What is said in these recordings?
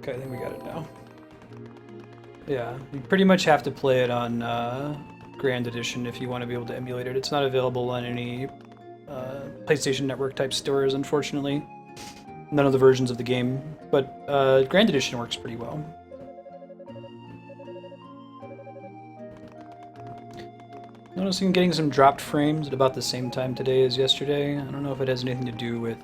Okay, I think we got it now. Yeah, you pretty much have to play it on Grand Edition if you want to be able to emulate it. It's not available on any PlayStation Network type stores, unfortunately. None of the versions of the game, but Grand Edition works pretty well. Noticing getting some dropped frames at about the same time today as yesterday. I don't know if it has anything to do with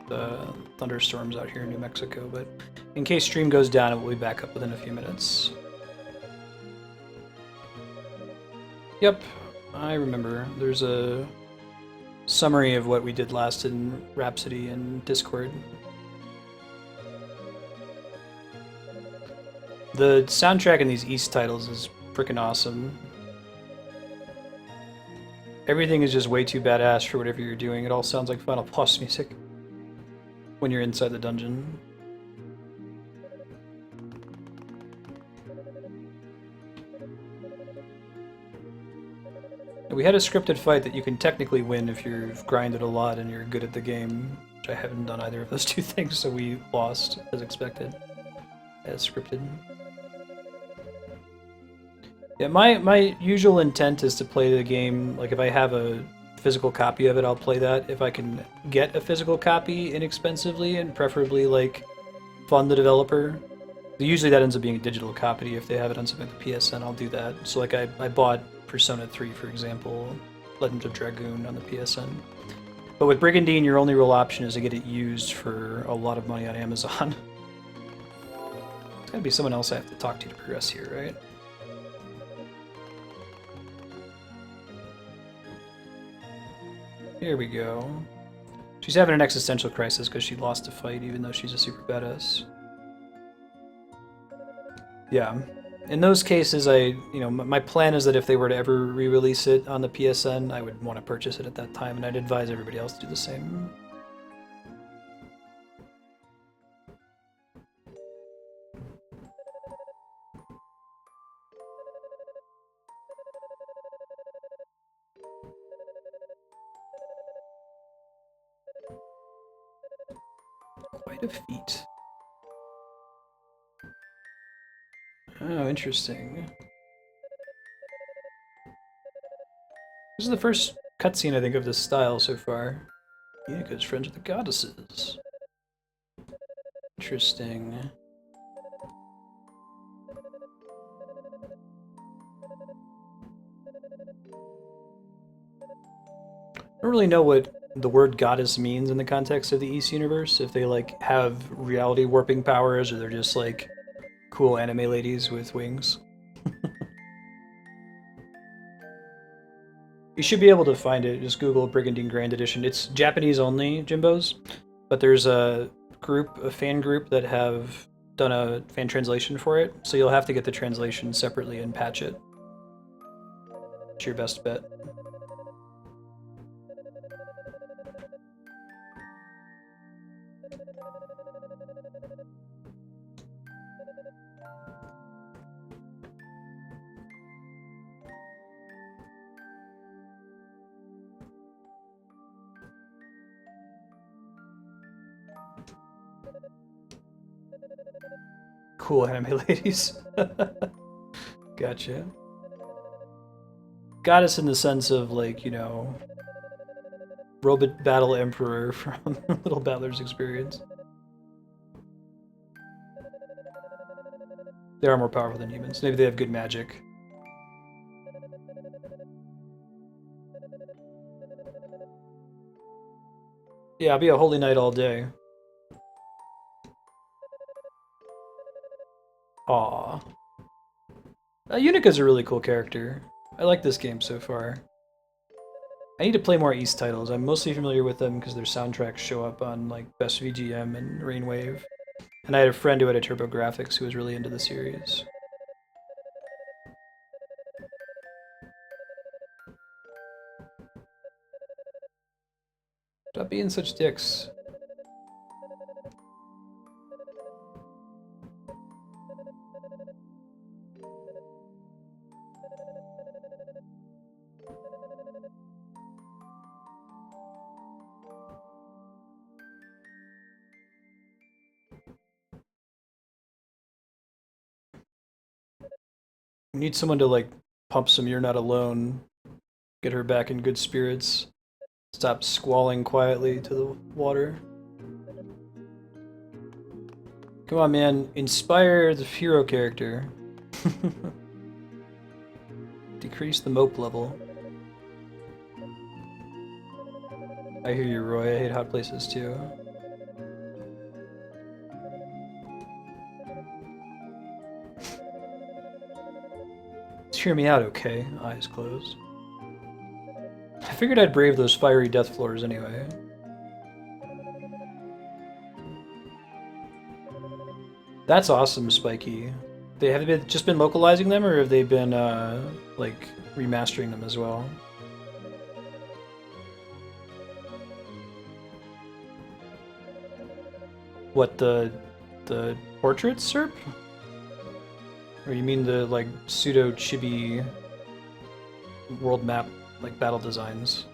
thunderstorms out here in New Mexico, but in case stream goes down, it will be back up within a few minutes. Yep, I remember. There's a summary of what we did last in Rhapsody and Discord. The soundtrack in these East titles is freaking awesome. Everything is just way too badass for whatever you're doing. It all sounds like Final Boss music when you're inside the dungeon. We had a scripted fight that you can technically win if you've grinded a lot and you're good at the game, which I haven't done either of those two things, so we lost as expected, as scripted. Yeah, my usual intent is to play the game, like if I have a physical copy of it, I'll play that. If I can get a physical copy inexpensively and preferably like fund the developer. Usually that ends up being a digital copy. If they have it on something like the PSN, I'll do that. So like I bought Persona 3, for example, Legend of Dragoon on the PSN. But with Brigandine, your only real option is to get it used for a lot of money on Amazon. There's gotta be someone else I have to talk to progress here, right? Here we go. She's having an existential crisis because she lost a fight even though she's a super badass. Yeah. In those cases, my plan is that if they were to ever re-release it on the PSN, I would want to purchase it at that time, and I'd advise everybody else to do the same. Quite a feat. Oh, interesting. This is the first cutscene, I think, of this style so far. Yanika's friends with the goddesses. Interesting. I don't really know what the word goddess means in the context of the East universe. If they, like, have reality warping powers, or they're just, like, cool anime ladies with wings. You should be able to find it. Just Google Brigandine Grand Edition. It's Japanese only, Jimbos, but there's a fan group that have done a fan translation for it, so you'll have to get the translation separately and patch it. It's your best bet. Cool anime ladies. Gotcha. Goddess in the sense of, like, you know, Robot Battle Emperor from Little Battler's Experience. They are more powerful than humans. Maybe they have good magic. Yeah, I'll be a holy knight all day. Aww. Unika's a really cool character. I like this game so far. I need to play more East titles. I'm mostly familiar with them because their soundtracks show up on, like, Best VGM and Rainwave. And I had a friend who had a TurboGrafx who was really into the series. Stop being such dicks. You need someone to like pump some "You're Not Alone," get her back in good spirits, stop squalling quietly to the water. Come on, man, inspire the hero character. Decrease the mope level. I hear you, Roy. I hate hot places too. Hear me out, okay? Eyes closed. I figured I'd brave those fiery death floors anyway. That's awesome, Spiky. Have they just been localizing them, or have they been, like, remastering them as well? What, the portraits, Serp? Or you mean the, like, pseudo-chibi world map, like, battle designs?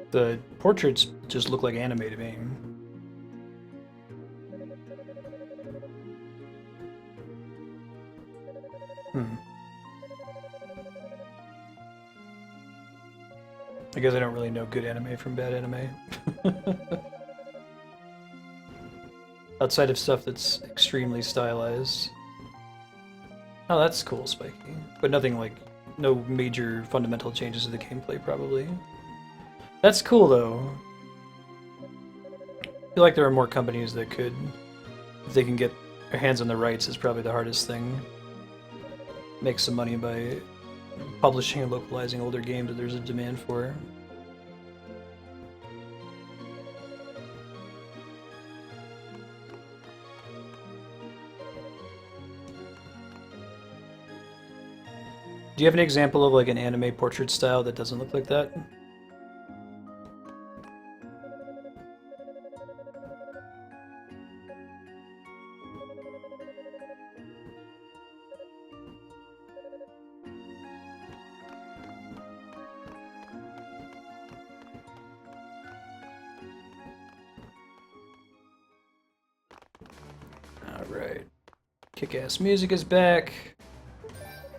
The portraits just look like anime to me. I guess I don't really know good anime from bad anime. Outside of stuff that's extremely stylized. Oh, that's cool, Spiky. But nothing like, no major fundamental changes to the gameplay, probably. That's cool, though. I feel like there are more companies that could, if they can get their hands on the rights, is probably the hardest thing. Make some money by publishing and localizing older games that there's a demand for. Do you have an example of like an anime portrait style that doesn't look like that? Alright. Kick-ass music is back.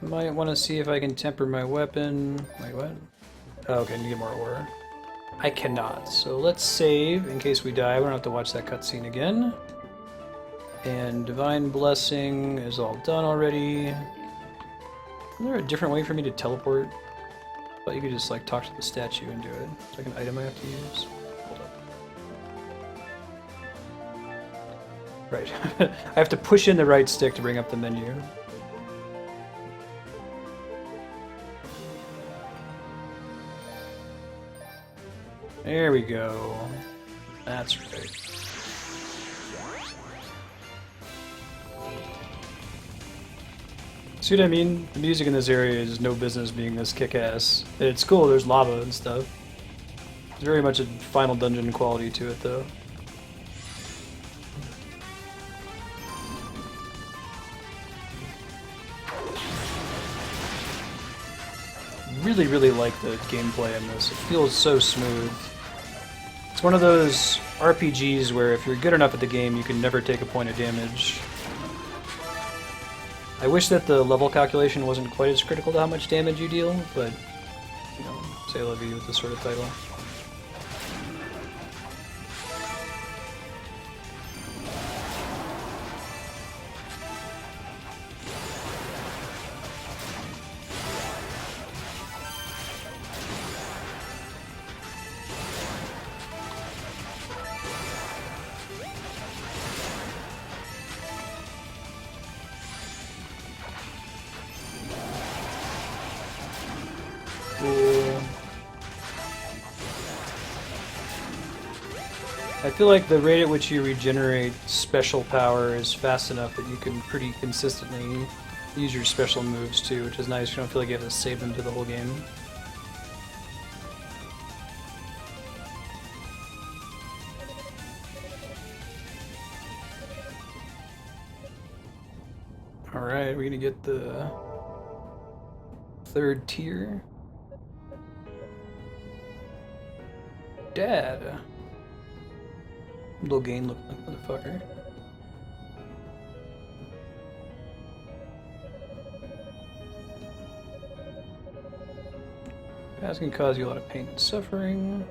Might want to see if I can temper my weapon. Wait, what? Oh, okay, I need to get more ore. I cannot, so let's save in case we die. We don't have to watch that cutscene again. And Divine Blessing is all done already. Is there a different way for me to teleport? I thought you could just like talk to the statue and do it. It's like an item I have to use. Hold up. Right. I have to push in the right stick to bring up the menu. There we go. That's right. See what I mean? The music in this area is no business being this kick-ass. It's cool, there's lava and stuff. There's very much a Final Dungeon quality to it, though. Really, really like the gameplay in this. It feels so smooth. It's one of those RPGs where if you're good enough at the game, you can never take a point of damage. I wish that the level calculation wasn't quite as critical to how much damage you deal, but, you know, say I love you with this sort of title. I feel like the rate at which you regenerate special power is fast enough that you can pretty consistently use your special moves too, which is nice. You don't feel like you have to save them to the whole game. Alright, we're gonna get the third tier. Dad. Little gain look like motherfucker. That's gonna cause you a lot of pain and suffering.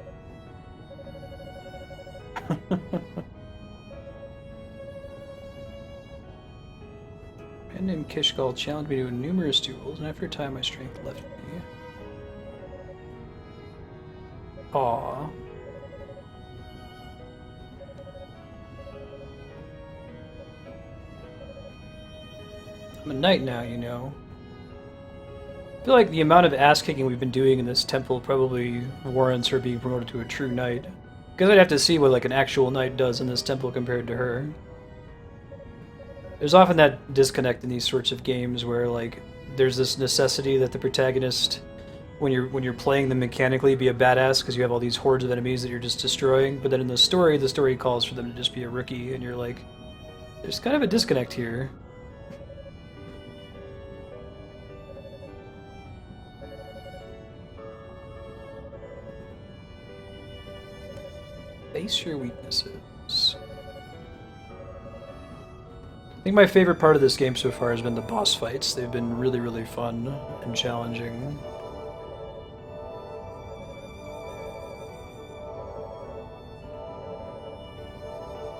Man named Kishgal challenged me to numerous duels, and after a time my strength left me. Aww. I'm a knight now, you know. I feel like the amount of ass-kicking we've been doing in this temple probably warrants her being promoted to a true knight. Because I'd have to see what like an actual knight does in this temple compared to her. There's often that disconnect in these sorts of games where like there's this necessity that the protagonist, when you're playing them mechanically, be a badass because you have all these hordes of enemies that you're just destroying. But then in the story calls for them to just be a rookie, and you're like, there's kind of a disconnect here. Face your weaknesses. I think my favorite part of this game so far has been the boss fights. They've been really, really fun and challenging.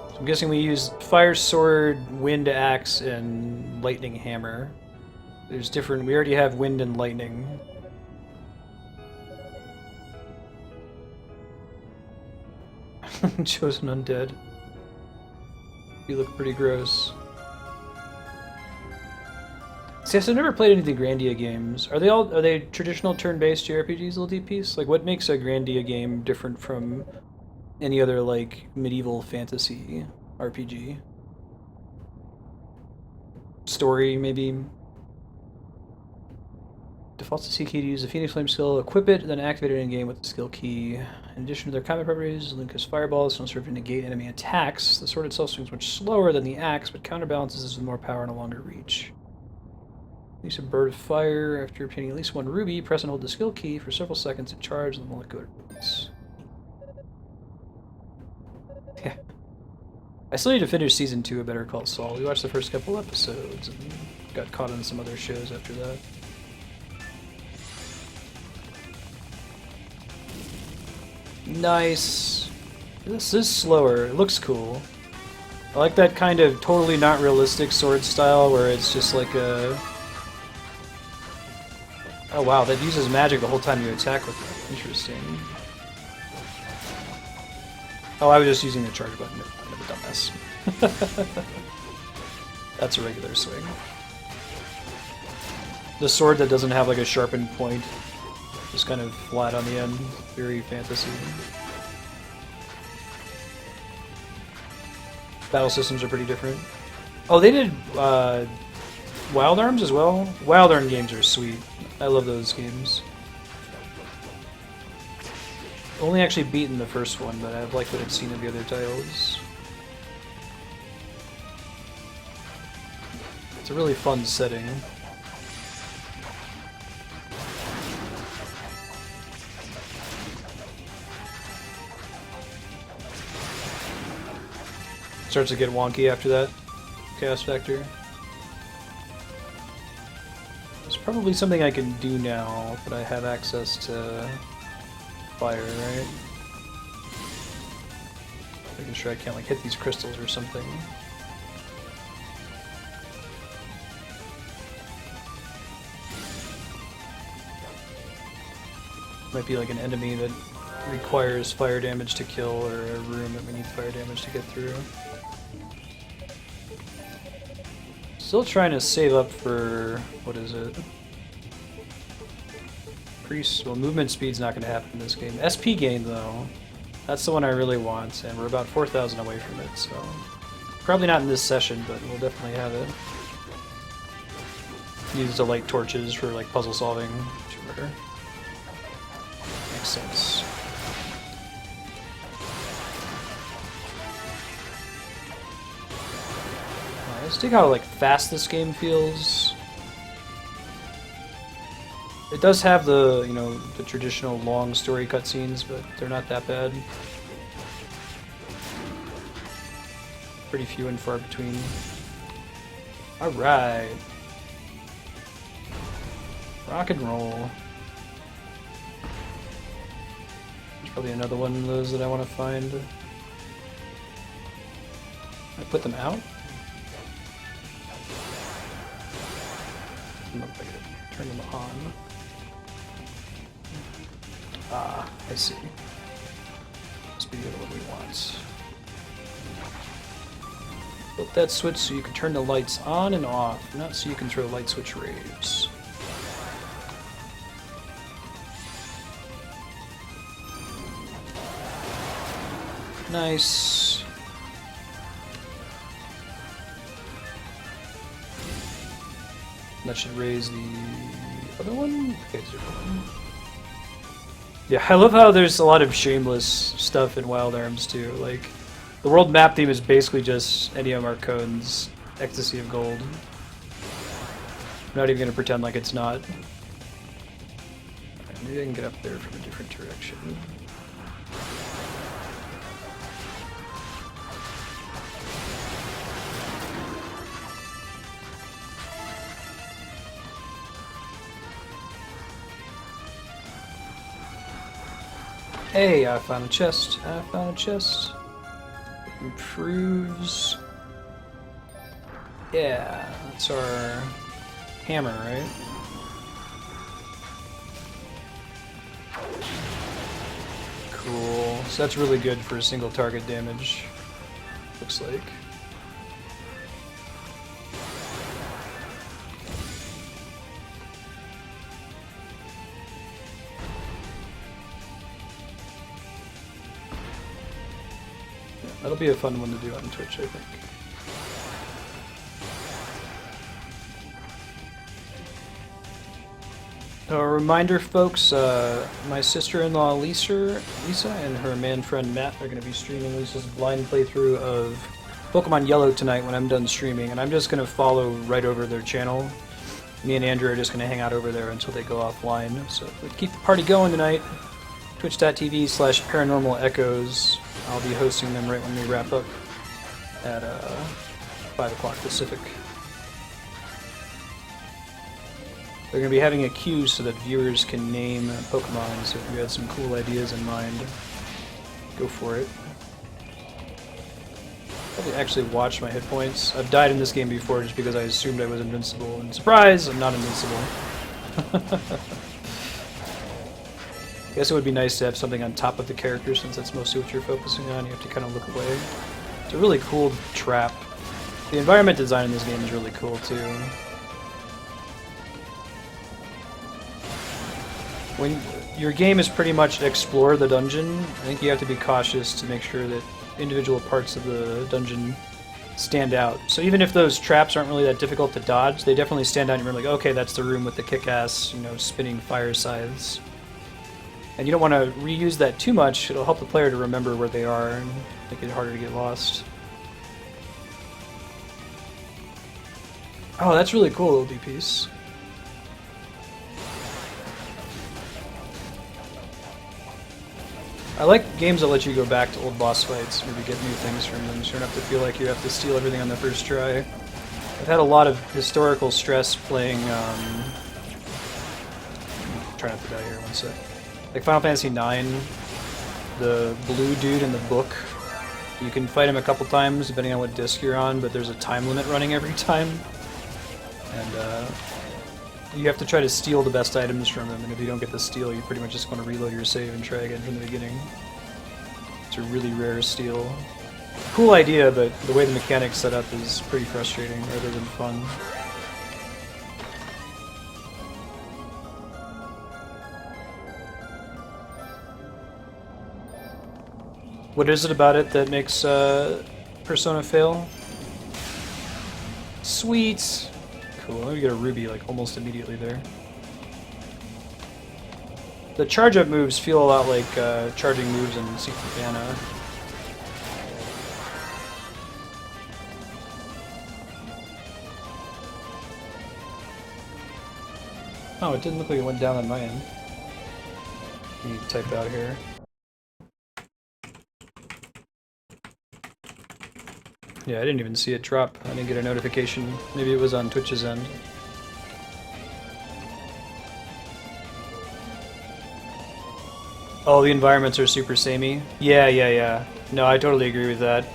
So I'm guessing we use fire sword, wind axe, and lightning hammer. There's different. We already have wind and lightning. Chosen undead. You look pretty gross. See, I've never played any of the Grandia games. Are they traditional turn-based JRPGs, Little Deep Piece? Like, what makes a Grandia game different from any other, like, medieval fantasy RPG? Story, maybe? Defaults to C key to use the Phoenix Flame skill, equip it, then activate it in game with the skill key. In addition to their combat properties, Lucas Fireballs don't serve to negate enemy attacks. The sword itself swings much slower than the axe, but counterbalances this with more power and a longer reach. Use a bird of fire. After obtaining at least one ruby, press and hold the skill key for several seconds to charge, and then let go to release. Yeah. I still need to finish Season 2 of Better Call Saul. We watched the first couple episodes and got caught on some other shows after that. Nice. This is slower. It looks cool. I like that kind of totally not realistic sword style where it's just like a... Oh wow, that uses magic the whole time you attack with it. Interesting. Oh, I was just using the charge button. I'm a dumbass. That's a regular swing. The sword that doesn't have like a sharpened point. Just kind of flat on the end. Very fantasy. Battle systems are pretty different. Oh, they did Wild Arms as well? Wild Arm games are sweet. I love those games. Only actually beaten the first one, but I've liked what I've seen of the other titles. It's a really fun setting. Starts to get wonky after that chaos factor. It's probably something I can do now, but I have access to fire, right? Making sure I can't like hit these crystals or something. Might be like an enemy that requires fire damage to kill, or a room that we need fire damage to get through. Still trying to save up for, what is it? Priest, well, movement speed's not going to happen in this game. SP gain, though, that's the one I really want, and we're about 4,000 away from it, so... Probably not in this session, but we'll definitely have it. Use to light torches for, like, puzzle solving. Sure. Makes sense. Let's take how like fast this game feels. It does have the, you know, the traditional long story cutscenes, but they're not that bad. pretty few and far between. Alright. Rock and roll. There's probably another one of those that I want to find. I put them out? I don't know if I can turn them on. Ah, I see. Must be the other one we want. Flip that switch so you can turn the lights on and off, not so you can throw light switch raves. Nice. That should raise the other one? Okay, 0. Yeah, I love how there's a lot of shameless stuff in Wild Arms too. Like, the world map theme is basically just Ennio Morricone's Ecstasy of Gold. I'm not even going to pretend like it's not. Right, maybe I can get up there from a different direction. Hey, I found a chest. I found a chest. Improves. Yeah, that's our hammer, right? Cool. So that's really good for single target damage. Looks like. That'll be a fun one to do on Twitch, I think. A reminder, folks, my sister-in-law Lisa and her man friend Matt are going to be streaming Lisa's blind playthrough of Pokemon Yellow tonight when I'm done streaming, and I'm just going to follow right over their channel. Me and Andrew are just going to hang out over there until they go offline. So let's keep the party going tonight. Twitch.tv/Paranormal Echoes. I'll be hosting them right when we wrap up at 5 o'clock Pacific. They're going to be having a queue so that viewers can name Pokemon, so if you had some cool ideas in mind, go for it. Probably actually watch my hit points. I've died in this game before just because I assumed I was invincible, and surprise, I'm not invincible. I guess it would be nice to have something on top of the character since that's mostly what you're focusing on. You have to kind of look away. It's a really cool trap. The environment design in this game is really cool too. When your game is pretty much explore the dungeon, I think you have to be cautious to make sure that individual parts of the dungeon stand out. So even if those traps aren't really that difficult to dodge, they definitely stand out and you're like, okay, that's the room with the kick-ass, you know, spinning fire scythes. And you don't want to reuse that too much. It'll help the player to remember where they are and make it harder to get lost. Oh, that's really cool, LD piece. I like games that let you go back to old boss fights, maybe get new things from them, so you don't have to feel like you have to steal everything on the first try. I've had a lot of historical stress playing, try not to die here, one sec. Like Final Fantasy IX, the blue dude in the book, you can fight him a couple times depending on what disc you're on, but there's a time limit running every time. And you have to try to steal the best items from him, and if you don't get the steal, you pretty much just want to reload your save and try again from the beginning. It's a really rare steal. Cool idea, but the way the mechanic's set up is pretty frustrating rather than fun. What is it about it that makes Persona fail? Sweet! Cool, let me get a ruby like almost immediately there. The charge-up moves feel a lot like charging moves in Secret Mana. Oh, it didn't look like it went down on my end. Let me type out here. Yeah, I didn't even see it drop. I didn't get a notification. Maybe it was on Twitch's end. Oh, the environments are super samey? Yeah. No, I totally agree with that.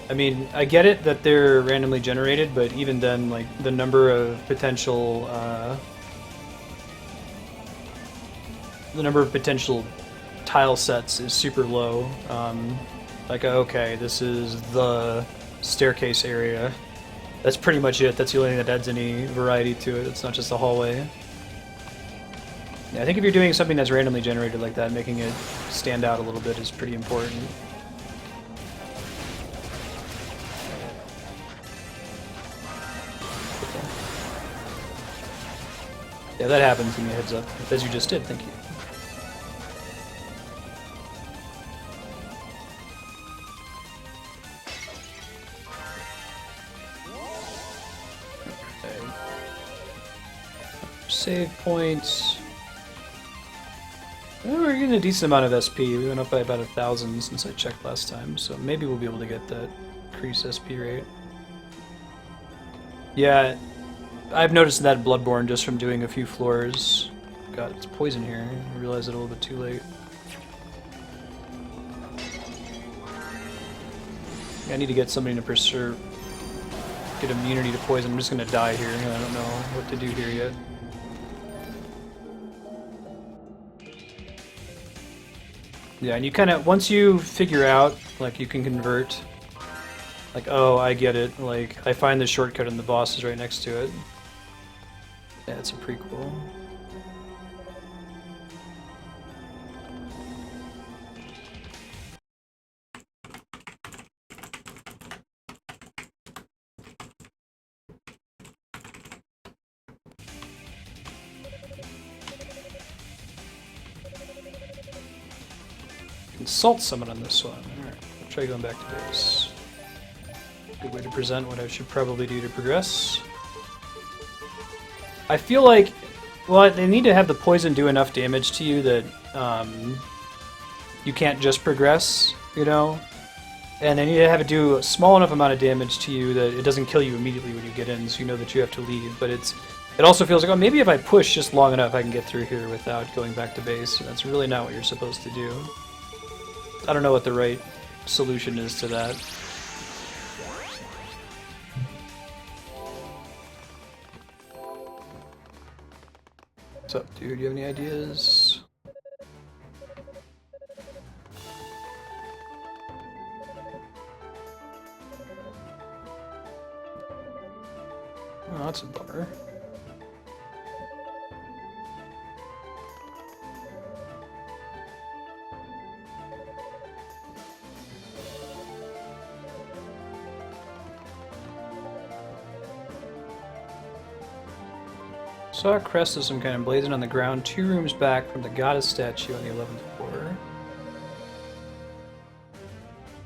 I mean, I get it that they're randomly generated, but even then, like, the number of potential, tile sets is super low. Like, okay, this is the staircase area. That's pretty much it. That's the only thing that adds any variety to it. It's not just a hallway. Yeah, I think if you're doing something that's randomly generated like that, making it stand out a little bit is pretty important. Yeah, that happens. Give me a heads up. As you just did, thank you. Okay. Save points. Well, we're getting a decent amount of SP. We went up by about 1,000 since I checked last time, so maybe we'll be able to get that increased SP rate. Yeah, I've noticed that Bloodborne just from doing a few floors. God, it's poison here. I realized it a little bit too late. I need to get somebody to get immunity to poison. I'm just gonna die here. I don't know what to do here yet. Yeah, and you kind of, once you figure out, like, you can convert, like, oh, I get it, like, I find the shortcut and the boss is right next to it. Yeah, it's a prequel. Consult summon on this one. Alright, I'll try going back to base. Good way to present what I should probably do to progress. I feel like, well, they need to have the poison do enough damage to you that you can't just progress, you know? And they need to have it do a small enough amount of damage to you that it doesn't kill you immediately when you get in, so you know that you have to leave. But it also feels like, oh, maybe if I push just long enough I can get through here without going back to base. And that's really not what you're supposed to do. I don't know what the right solution is to that. What's up, dude? Do you have any ideas? Oh, that's a bummer. Saw a crest of some kind emblazoned on the ground 2 rooms back from the goddess statue on the 11th floor.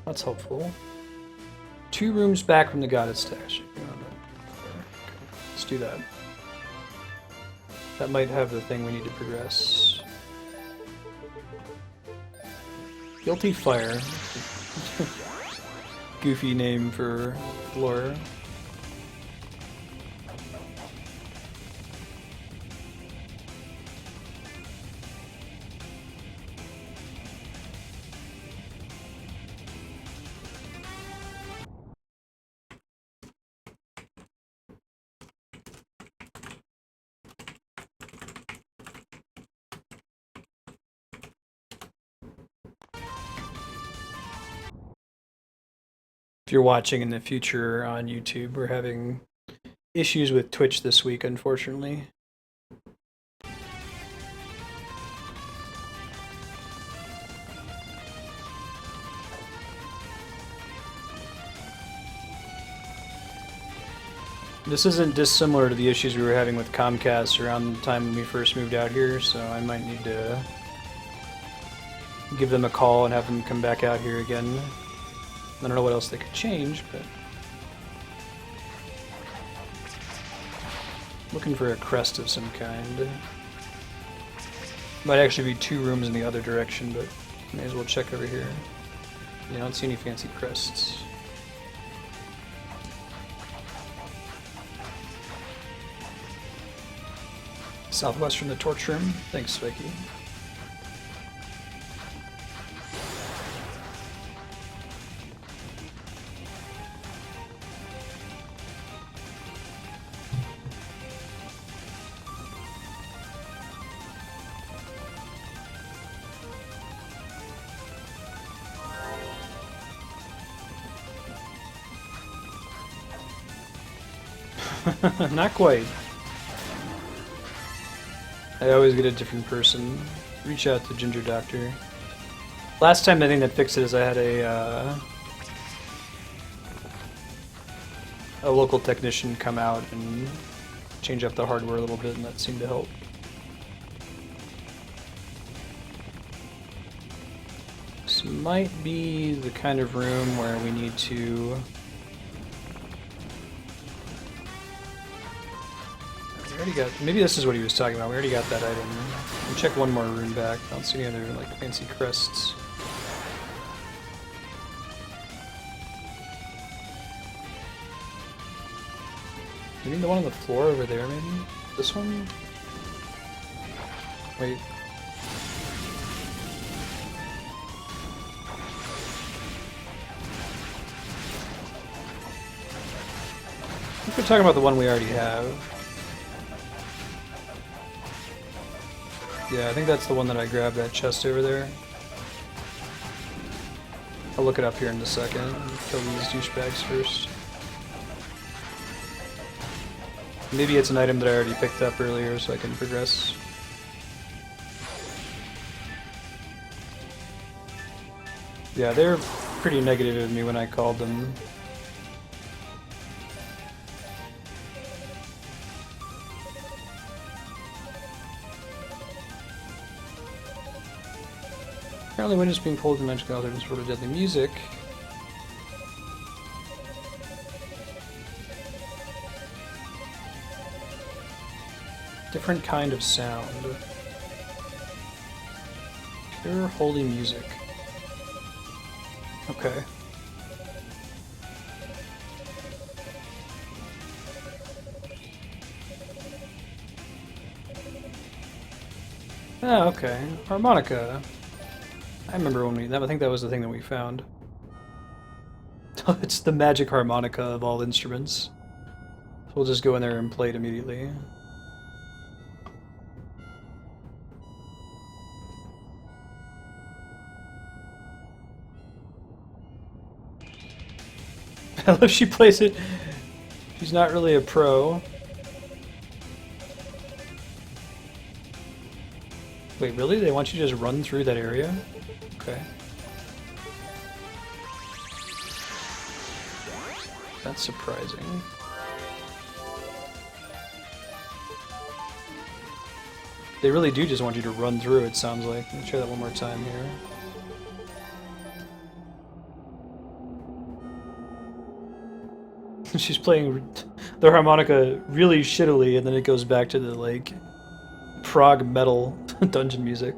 That's helpful. 2 rooms back from the goddess statue. Let's do that. That might have the thing we need to progress. Guilty Fire. Goofy name for floor. If you're watching in the future on YouTube, we're having issues with Twitch this week, unfortunately. This isn't dissimilar to the issues we were having with Comcast around the time when we first moved out here, so I might need to give them a call and have them come back out here again. I don't know what else they could change, but looking for a crest of some kind. Might actually be 2 rooms in the other direction, but may as well check over here. Yeah, I don't see any fancy crests. Southwest from the torch room. Thanks, Spiky. Not quite. I always get a different person. Reach out to Ginger Doctor. Last time I think that fixed it is I had a local technician come out and change up the hardware a little bit, and that seemed to help. This might be the kind of room where we need to... We already got... Maybe this is what he was talking about. We already got that item. We'll check one more room back. I don't see any other like fancy crests. You mean the one on the floor over there, maybe? This one? Wait. I think we're talking about the one we already have. Yeah, I think that's the one that I grabbed, that chest over there. I'll look it up here in a second. Kill these douchebags first. Maybe it's an item that I already picked up earlier so I can progress. Yeah, they're pretty negative of me when I called them. Apparently when it's being pulled to mention other sort of deadly music. Different kind of sound. Pure holy music. Okay. Ah, okay. Harmonica. I remember when I think that was the thing that we found. It's the magic harmonica of all instruments. So we'll just go in there and play it immediately. I love she plays it. She's not really a pro. Wait, really? They want you to just run through that area? Okay. That's surprising. They really do just want you to run through, it sounds like. Let me try that one more time here. She's playing the harmonica really shittily, and then it goes back to the, like, prog metal dungeon music.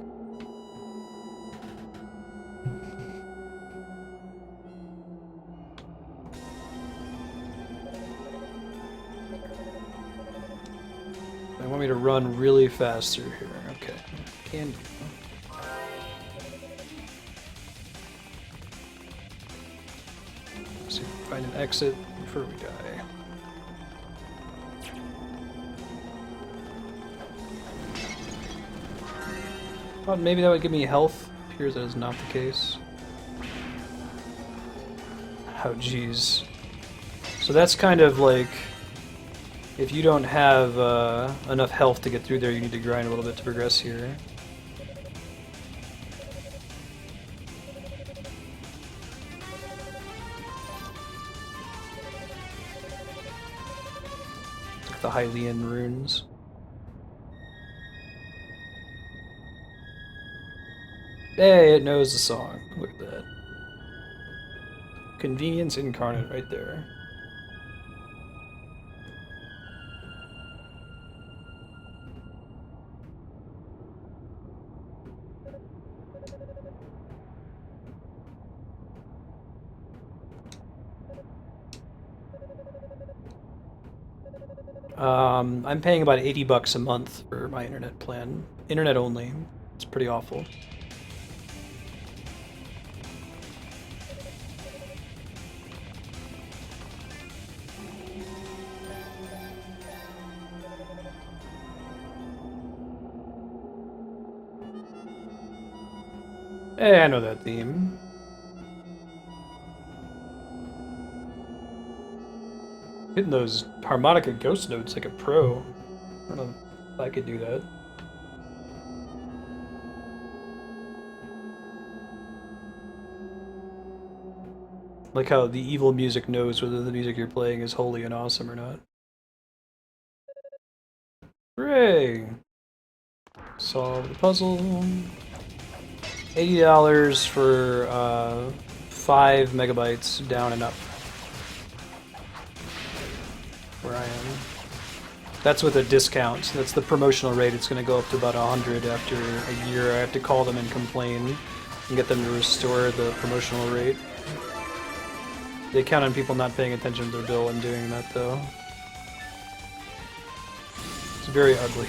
They want me to run really fast through here. Okay. Can do. See if we can find an exit before we die. Thought maybe that would give me health. Appears that is not the case. Oh, jeez. So that's kind of like, if you don't have enough health to get through there, you need to grind a little bit to progress here. Like the Hylian runes. Hey, it knows the song. Look at that. Convenience incarnate right there. I'm paying about $80 a month for my internet plan. Internet only. It's pretty awful. Hey, I know that theme. Hitting those harmonica ghost notes like a pro. I don't know if I could do that. Like how the evil music knows whether the music you're playing is holy and awesome or not. Hooray! Solve the puzzle. $80 for 5 megabytes down and up. Where I am. That's with a discount. That's the promotional rate. It's going to go up to about 100 after a year. I have to call them and complain and get them to restore the promotional rate. They count on people not paying attention to their bill and doing that, though. It's very ugly.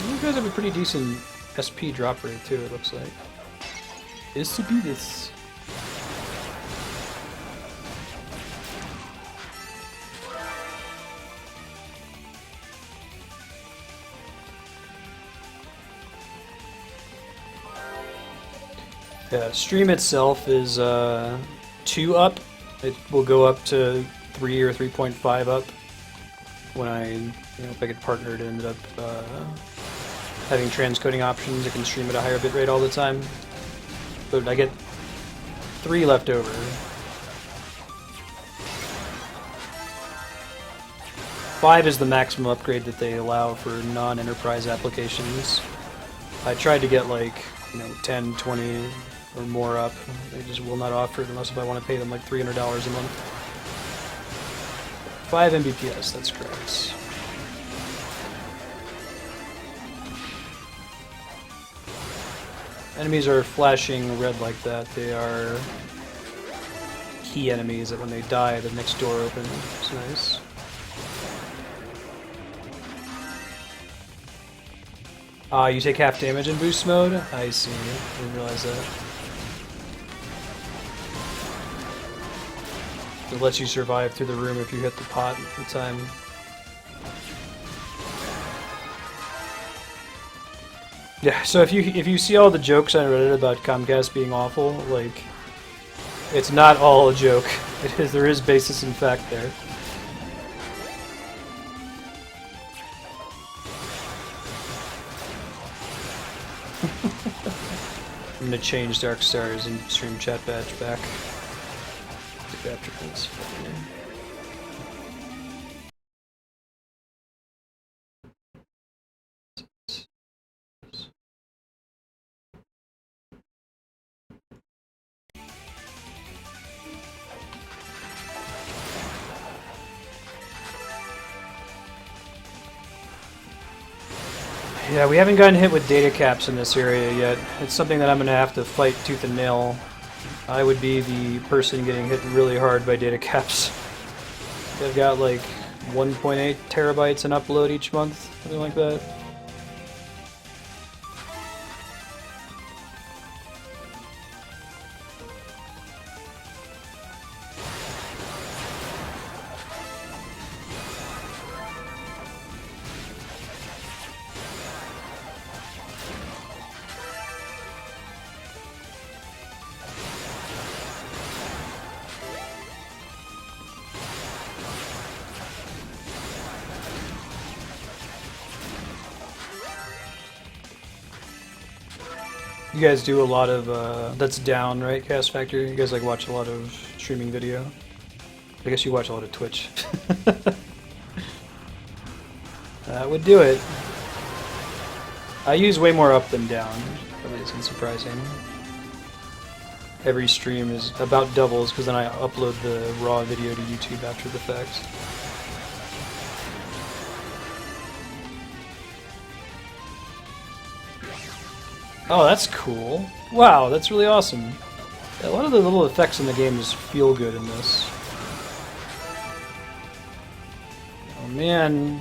You guys have a pretty decent SP drop rate, too, it looks like. Is to be this. Yeah, stream itself is 2 up. It will go up to 3 or 3.5 up when if I get partnered and ended up having transcoding options. I can stream at a higher bitrate all the time. But I get 3 left over. Five is the maximum upgrade that they allow for non-enterprise applications. I tried to get like, 10, 20 or more up. They just will not offer it unless if I want to pay them like $300 a month. 5 Mbps, that's correct. Enemies are flashing red like that. They are key enemies that when they die, the next door opens. It's nice. You take half damage in boost mode? I see. I didn't realize that. It lets you survive through the room if you hit the pot at the time. Yeah, so if you see all the jokes on Reddit about Comcast being awful, like, it's not all a joke. There is basis in fact there. I'm gonna change Darkstar's in-stream chat badge back. After this. Yeah, we haven't gotten hit with data caps in this area yet. It's something that I'm going to have to fight tooth and nail. I would be the person getting hit really hard by data caps. They've got like 1.8 terabytes in upload each month, something like that. You guys do a lot of, that's down, right, Cast Factor? You guys like watch a lot of streaming video? I guess you watch a lot of Twitch. That would do it. I use way more up than down. Probably isn't surprising. Every stream is about doubles, because then I upload the raw video to YouTube after the fact. Oh, that's cool. Wow, that's really awesome. A lot of the little effects in the game just feel good in this. Oh man,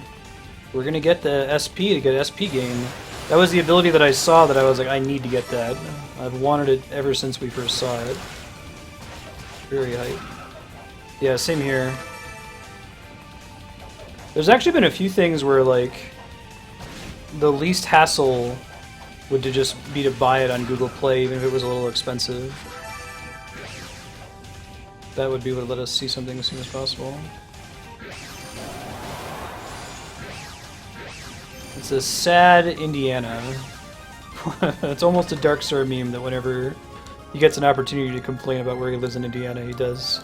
we're gonna get the SP to get SP gain. That was the ability that I saw that I was like, I need to get that. I've wanted it ever since we first saw it. Very hype. Yeah, same here. There's actually been a few things where, like, the least hassle would to just be to buy it on Google Play, even if it was a little expensive. That would be what would let us see something as soon as possible. It's a sad Indiana. It's almost a Darkstar meme that whenever he gets an opportunity to complain about where he lives in Indiana, he does.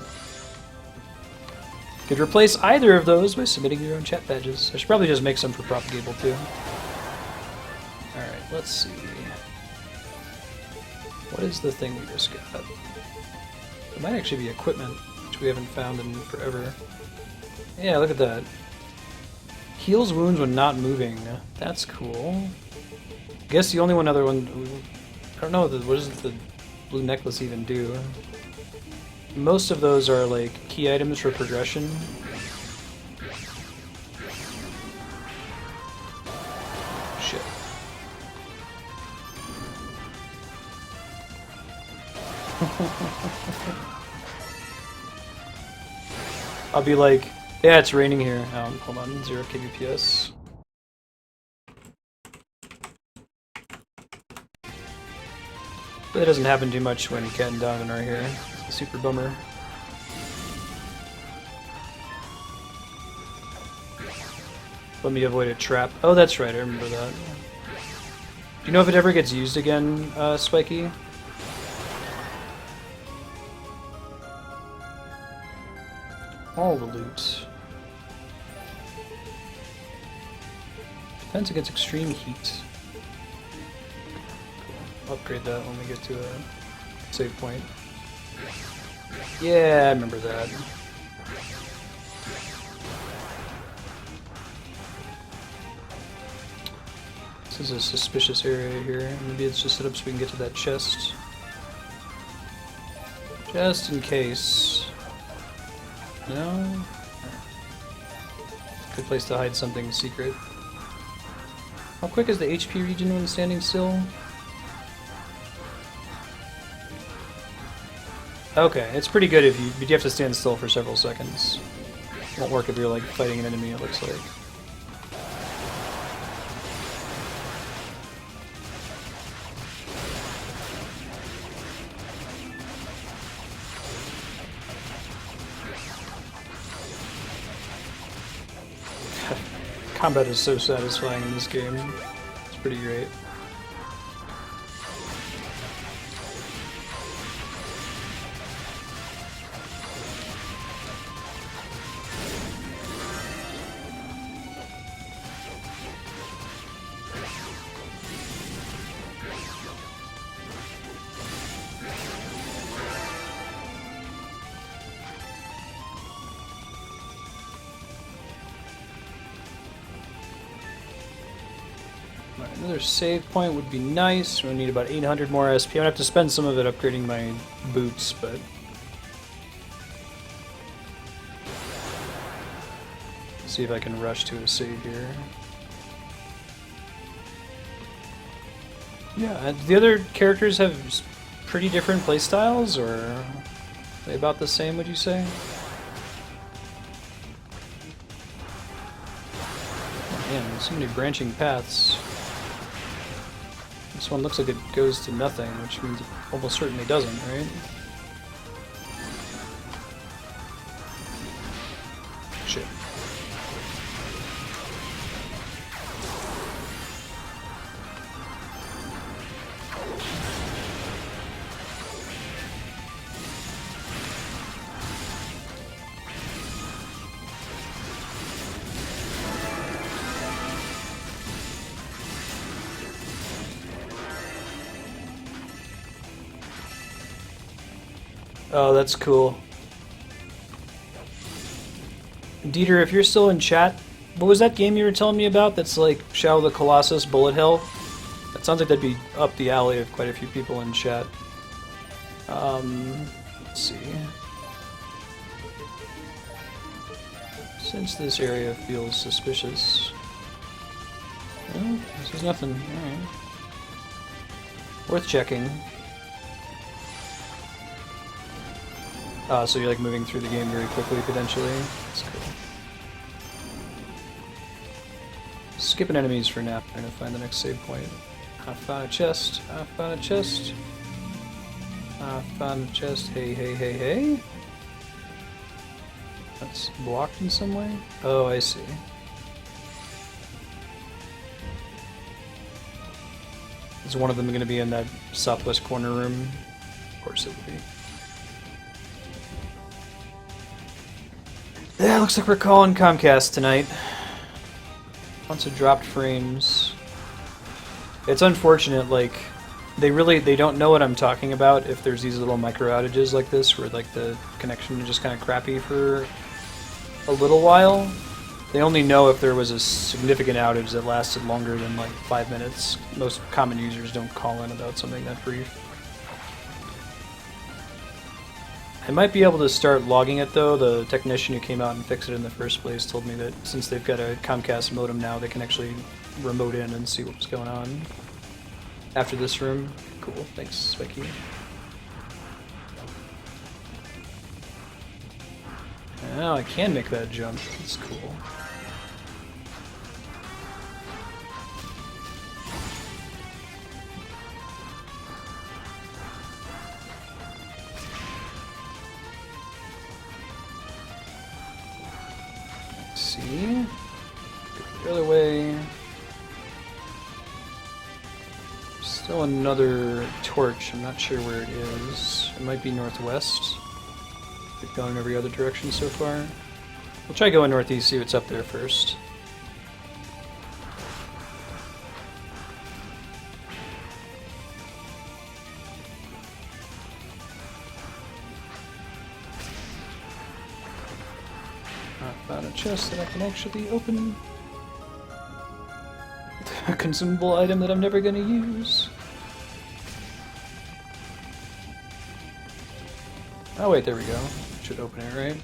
Could replace either of those by submitting your own chat badges. I should probably just make some for Propagable too. Alright, let's see. What is the thing we just got? It might actually be equipment, which we haven't found in forever. Yeah, look at that. Heals wounds when not moving. That's cool. I guess the only other one... I don't know, what does the blue necklace even do? Most of those are like key items for progression. Shit. I'll be like, yeah, it's raining here. Hold on, 0 kbps. But it doesn't happen too much when Cat and Donovan are here. It's a super bummer. Let me avoid a trap. Oh, that's right, I remember that. Do you know if it ever gets used again, Spiky? All the loot. Defense against extreme heat. Cool. Upgrade that when we get to a save point. Yeah, I remember that. This is a suspicious area here. Maybe it's just set up so we can get to that chest. Just in case. No? Good place to hide something secret. How quick is the HP regen when standing still? Okay, it's pretty good if but you have to stand still for several seconds. Won't work if you're like fighting an enemy, it looks like. Combat is so satisfying in this game. It's pretty great. Another save point would be nice. We'll need about 800 more SP. I'm gonna have to spend some of it upgrading my boots, but... see if I can rush to a save here. Yeah, the other characters have pretty different playstyles, or are they about the same, would you say? Oh, man, so many branching paths. This one looks like it goes to nothing, which means it almost certainly doesn't, right? Shit. Oh, that's cool. Dieter, if you're still in chat, what was that game you were telling me about that's like Shadow of the Colossus Bullet Hell? That sounds like that'd be up the alley of quite a few people in chat. Let's see. Since this area feels suspicious. Oh, this is nothing. Alright. Worth checking. So you're like moving through the game very quickly, potentially. That's cool. Skipping enemies for now. I'm gonna find the next save point. I found a chest. I found a chest. I found a chest. Hey, hey, hey, hey. That's blocked in some way? Oh, I see. Is one of them going to be in that southwest corner room? Of course it will be. Yeah, looks like we're calling Comcast tonight. Lots of dropped frames. It's unfortunate, like, they don't know what I'm talking about if there's these little micro outages like this where like the connection is just kind of crappy for a little while. They only know if there was a significant outage that lasted longer than like 5 minutes. Most common users don't call in about something that brief. I might be able to start logging it though. The technician who came out and fixed it in the first place told me that since they've got a Comcast modem now, they can actually remote in and see what was going on. After this room. Cool, thanks, Spiky. Now I can make that jump. That's cool. Let's see. Go the other way. Still another torch. I'm not sure where it is. It might be northwest. We've gone in every other direction so far. We'll try going northeast, see what's up there first. I found a chest that I can actually open. A consumable item that I'm never going to use. Oh wait, there we go. Should open it, right?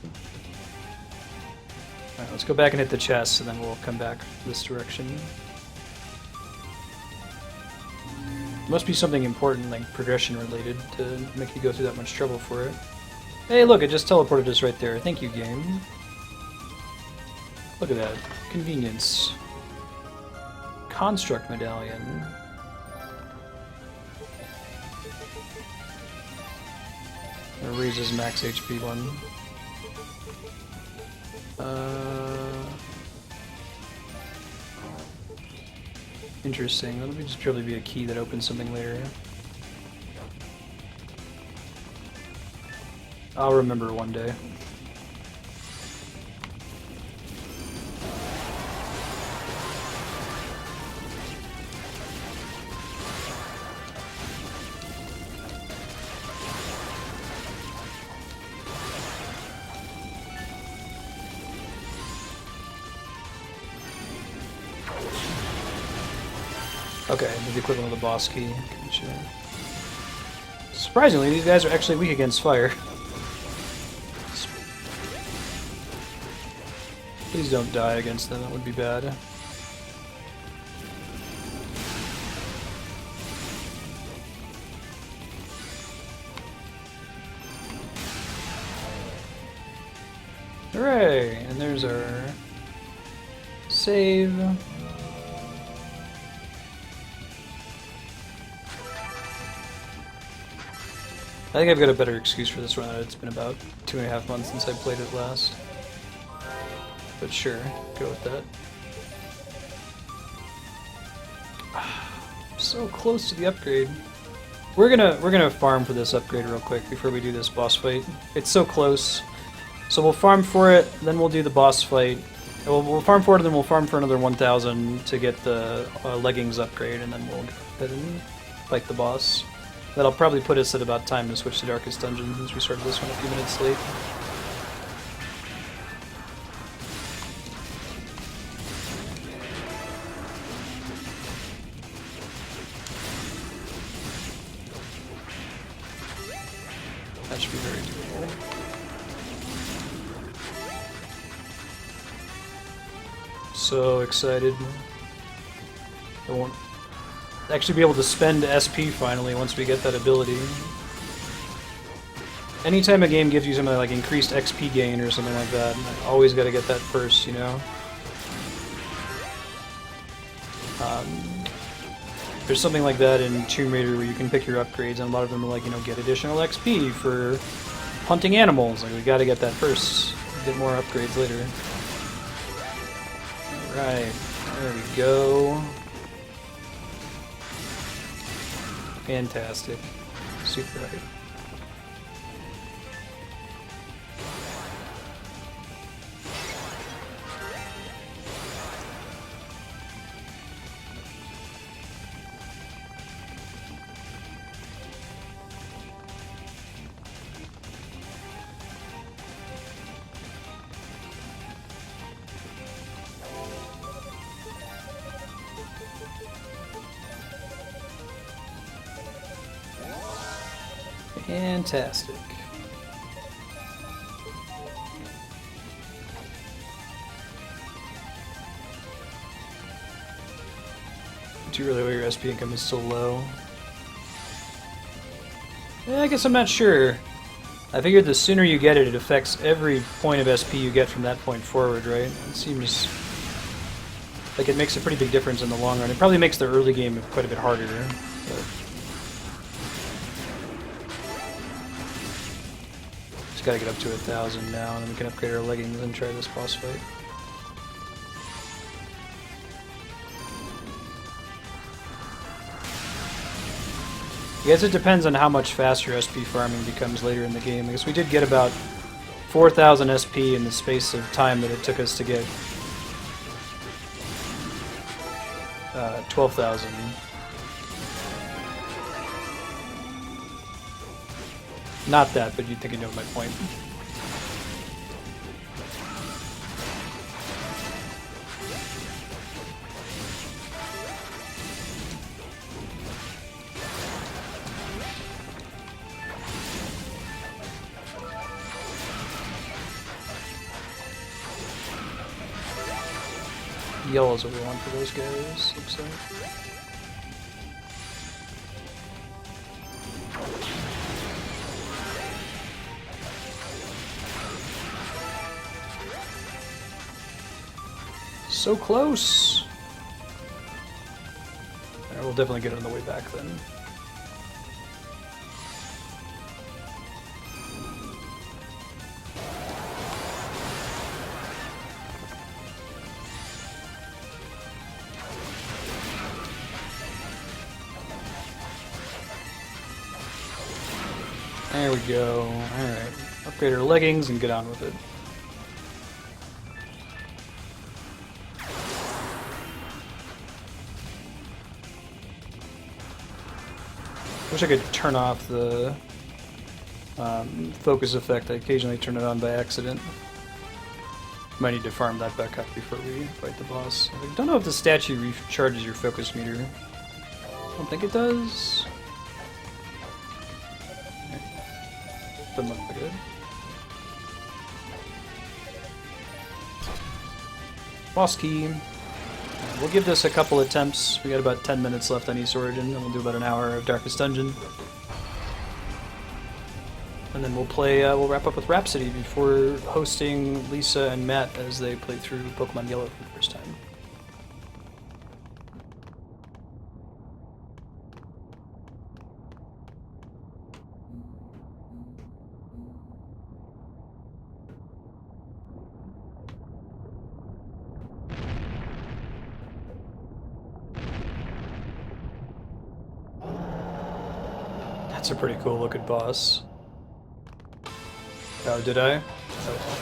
Alright, let's go back and hit the chest, and then we'll come back this direction. Must be something important, like progression related, to make you go through that much trouble for it. Hey look, it just teleported us right there. Thank you, game. Look at that. Convenience. Construct Medallion. It raises max HP one. Interesting. That'll just purely be a key that opens something later. I'll remember one day. Okay, the equivalent of the boss key. Gotcha. Surprisingly, these guys are actually weak against fire. Please don't die against them, that would be bad. Hooray! And there's our save. I think I've got a better excuse for this run. It's been about 2.5 months since I played it last. But sure, go with that. So close to the upgrade. We're gonna farm for this upgrade real quick before we do this boss fight. It's so close. So we'll farm for it, then we'll do the boss fight. We'll farm for it, and then we'll farm for another 1,000 to get the leggings upgrade, and then we'll go ahead and fight the boss. That'll probably put us at about time to switch to Darkest Dungeon, since we started this one a few minutes late. that should be very doable. So excited. I won't actually be able to spend SP finally once we get that ability. Anytime a game gives you something like increased XP gain or something like that, I always got to get that first, you know? There's something like that in Tomb Raider where you can pick your upgrades, and a lot of them are like, you know, get additional XP for hunting animals. Like, we got to get that first. Get more upgrades later. Alright, there we go. Fantastic. Super hype. Fantastic. Do you really know your SP income is so low? Yeah, I guess I'm not sure. I figured the sooner you get it, it affects every point of SP you get from that point forward, right? It seems like it makes a pretty big difference in the long run. It probably makes the early game quite a bit harder, but just gotta get up to 1,000 now, and then we can upgrade our leggings and try this boss fight. I guess it depends on how much faster SP farming becomes later in the game, because we did get about 4,000 SP in the space of time that it took us to get 12,000. Not that, but you'd think you know my point. Yellow's what we want for those guys, looks like. So close! Alright, we'll definitely get it on the way back then. There we go. Alright. Upgrade our leggings and get on with it. Wish I could turn off the focus effect. I occasionally turn it on by accident. Might need to farm that back up before we fight the boss. I don't know if the statue recharges your focus meter. I don't think it does. Doesn't look good. Boss key. We'll give this a couple attempts. We got about 10 minutes left on East Origin, and we'll do about an hour of Darkest Dungeon. And then we'll play, we'll wrap up with Rhapsody before hosting Lisa and Matt as they play through Pokemon Yellow for the first time. That's a pretty cool looking boss. Oh, did I? Oh.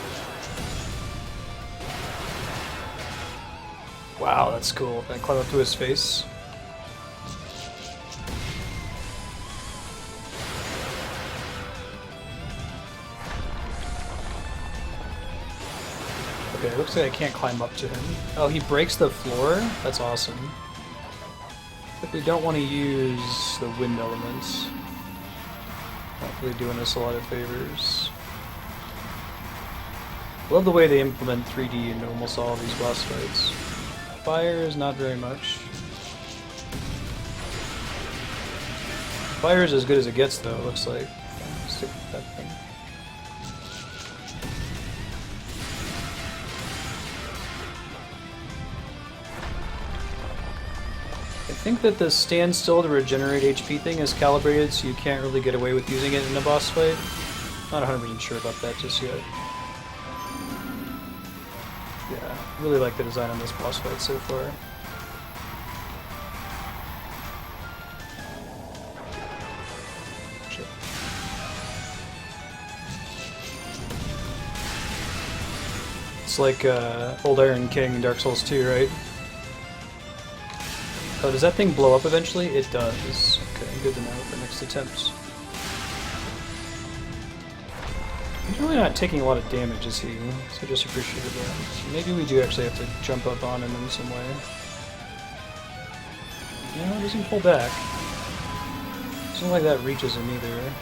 Wow, that's cool. Can I climb up to his face? Okay, it looks like I can't climb up to him. Oh, he breaks the floor? That's awesome. But we don't want to use the wind elements. Not really doing us a lot of favors. Love the way they implement 3D into almost all of these boss fights. Fire is not very much. Fire is as good as it gets, though, it looks like. Stick with that thing. I think that the stand still to regenerate HP thing is calibrated, so you can't really get away with using it in a boss fight. Not 100% sure about that just yet. Yeah, really like the design on this boss fight so far. Shit. It's like Old Iron King in Dark Souls 2, right? Oh, does that thing blow up eventually? It does. Okay, good to know for next attempt. He's really not taking a lot of damage, is he? So I just appreciated that. So maybe we do actually have to jump up on him in some way. No, it doesn't pull back. Doesn't look like that reaches him either.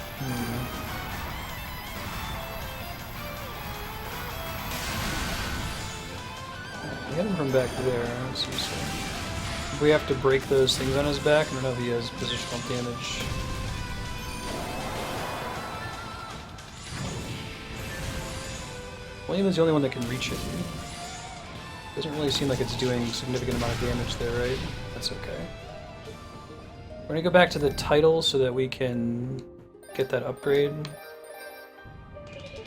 We hit him from back there. Let's see. So we have to break those things on his back. I don't know if he has positional damage. William is the only one that can reach it. Doesn't really seem like it's doing a significant amount of damage there, right? That's okay. We're gonna go back to the title so that we can get that upgrade. Okay.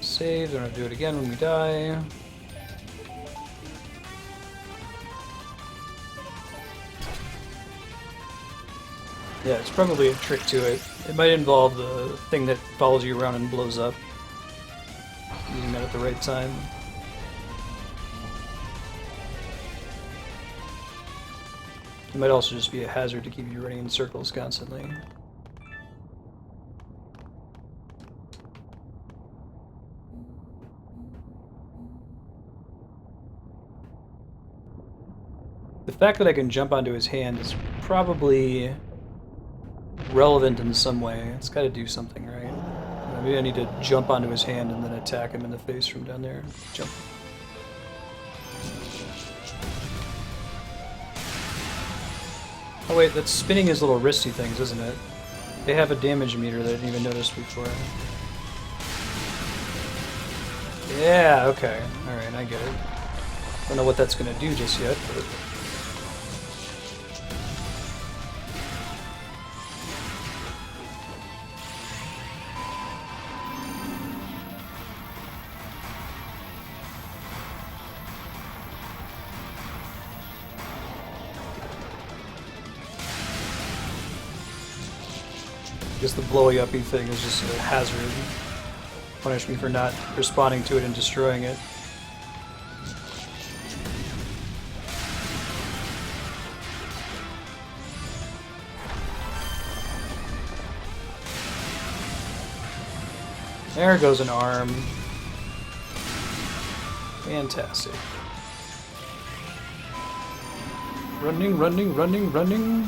Save, don't have to do it again when we die. Yeah, it's probably a trick to it. It might involve the thing that follows you around and blows up. Using that at the right time. It might also just be a hazard to keep you running in circles constantly. The fact that I can jump onto his hand is probably relevant in some way. It's got to do something, right? Maybe I need to jump onto his hand and then attack him in the face from down there. Jump. Oh wait, that's spinning his little wristy things, isn't it? They have a damage meter that I didn't even notice before. Yeah, okay. Alright, I get it. Don't know what that's going to do just yet, but... I guess the blowy uppy thing is just a hazard. Punish me for not responding to it and destroying it. There goes an arm. Fantastic. Running, running, running, running.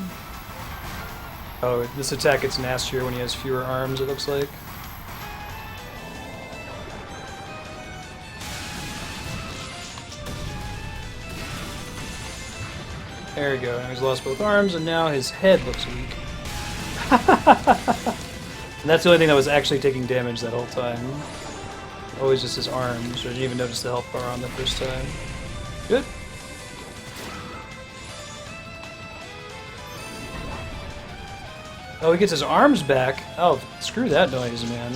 Oh, this attack gets nastier when he has fewer arms, it looks like. There we go. Now he's lost both arms, and now his head looks weak. And that's the only thing that was actually taking damage that whole time. Always just his arms. I didn't even notice the health bar on the first time. Good. Oh, he gets his arms back. Oh, screw that noise, man.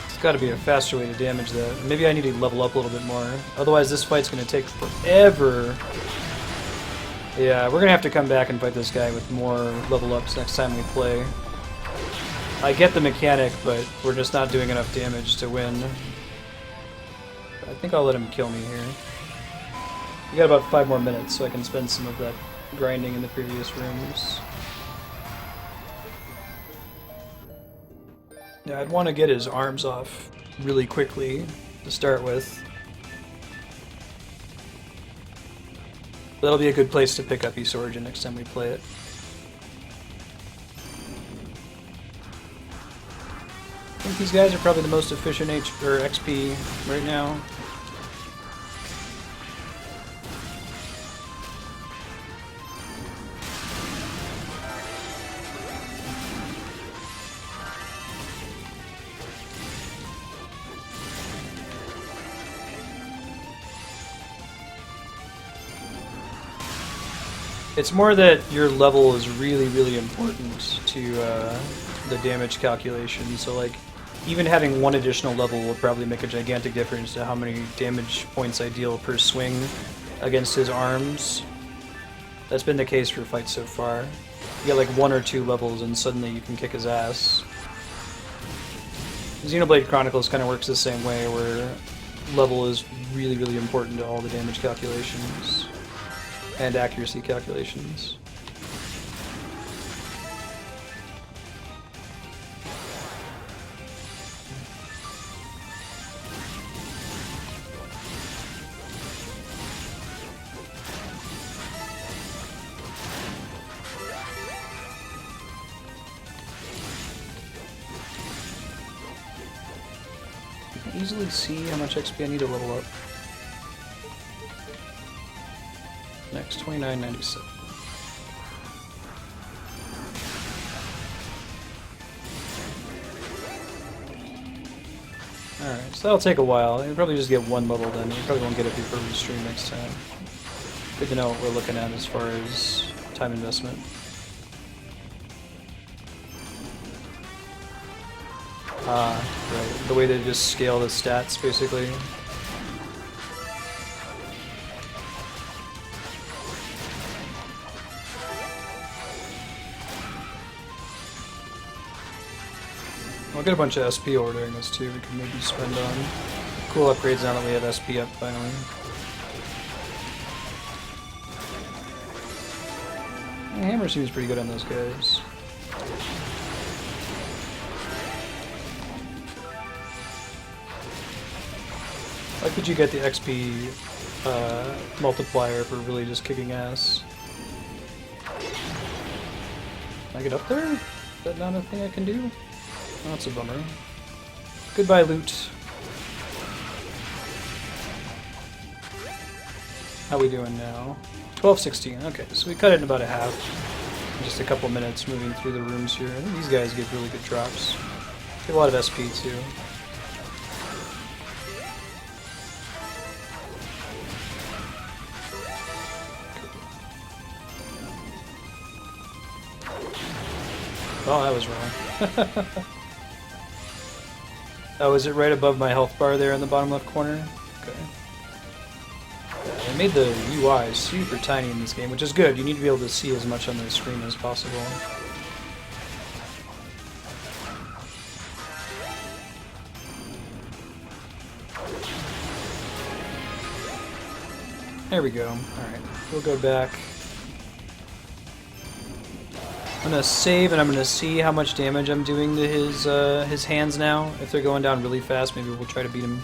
It's got to be a faster way to damage that. Maybe I need to level up a little bit more. Otherwise, this fight's going to take forever. Yeah, we're going to have to come back and fight this guy with more level ups next time we play. I get the mechanic, but we're just not doing enough damage to win. I think I'll let him kill me here. We got about 5 more minutes, so I can spend some of that grinding in the previous rooms. Yeah, I'd want to get his arms off really quickly. to start with. That'll be a good place to pick up East Origin next time we play it. I think these guys are probably the most efficient XP right now. It's more that your level is really, really important to the damage calculation. So, like, even having one additional level will probably make a gigantic difference to how many damage points I deal per swing against his arms. That's been the case for fights so far. You get like 1 or 2 levels and suddenly you can kick his ass. Xenoblade Chronicles kind of works the same way, where level is really, really important to all the damage calculations and accuracy calculations. I can easily see how much XP I need to level up. Next, 29.97. Alright, so that'll take a while. You'll probably just get 1 level then. You probably won't get it before we stream next time. Good to know what we're looking at as far as time investment. Right. The way they just scale the stats, basically. I'll get a bunch of SP over during this too. We can maybe spend on cool upgrades now that we have SP up finally. The hammer seems pretty good on those guys. Why could you get the XP multiplier for really just kicking ass? Can I get up there? Is that not a thing I can do? Oh, that's a bummer. Goodbye, loot. How we doing now? 12:16. Okay, so we cut it in about a half. In just a couple minutes moving through the rooms here. I think these guys get really good drops. Get a lot of SP too. Oh, that was wrong. Oh, is it right above my health bar there in the bottom left corner? Okay. Yeah, they made the UI super tiny in this game, which is good. You need to be able to see as much on the screen as possible. There we go. Alright, we'll go back. I'm gonna save and I'm gonna see how much damage I'm doing to his hands now. If they're going down really fast, maybe we'll try to beat him.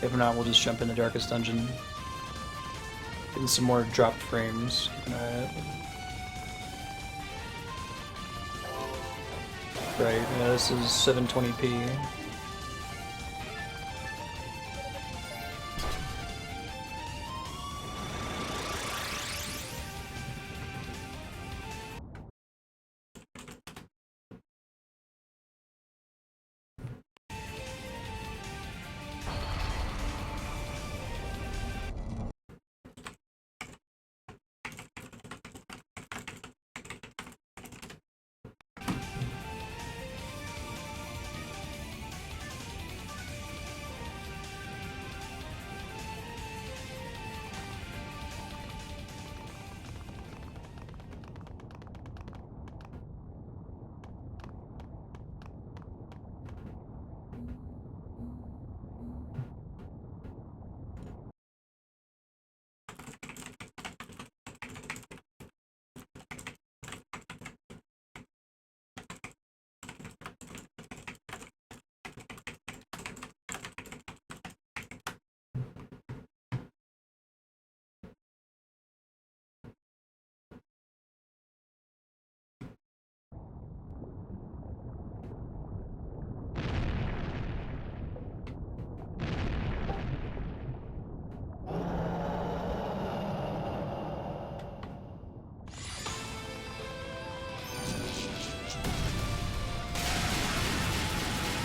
If not, we'll just jump in the darkest dungeon. Getting some more dropped frames. Right, yeah, this is 720p.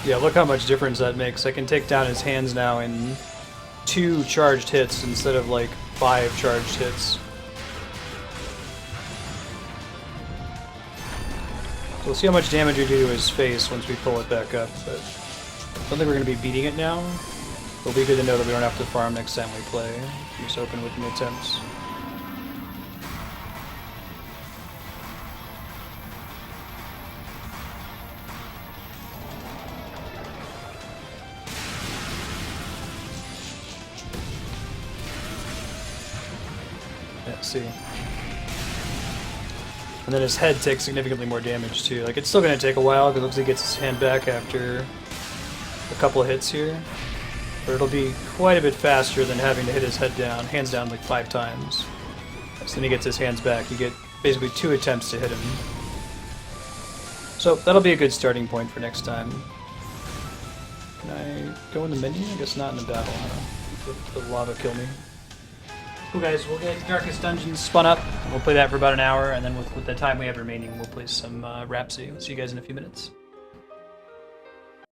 Yeah, look how much difference that makes. I can take down his hands now in 2 charged hits instead of like 5 charged hits. So we'll see how much damage we do to his face once we pull it back up, but I don't think we're going to be beating it now. It'll be good to know that we don't have to farm next time we play. Just open with new attempts. Yeah, see. And then his head takes significantly more damage too. Like, it's still going to take a while because it looks like he gets his hand back after a couple of hits here. But it'll be quite a bit faster than having to hit his head down, hands down like 5 times. So then he gets his hands back. You get basically 2 attempts to hit him. So that'll be a good starting point for next time. Can I go in the menu? I guess not in the battle, huh? The lava kill me. Cool guys, we'll get Darkest Dungeons spun up. We'll play that for about an hour, and then with the time we have remaining, we'll play some Rhapsody. We'll see you guys in a few minutes.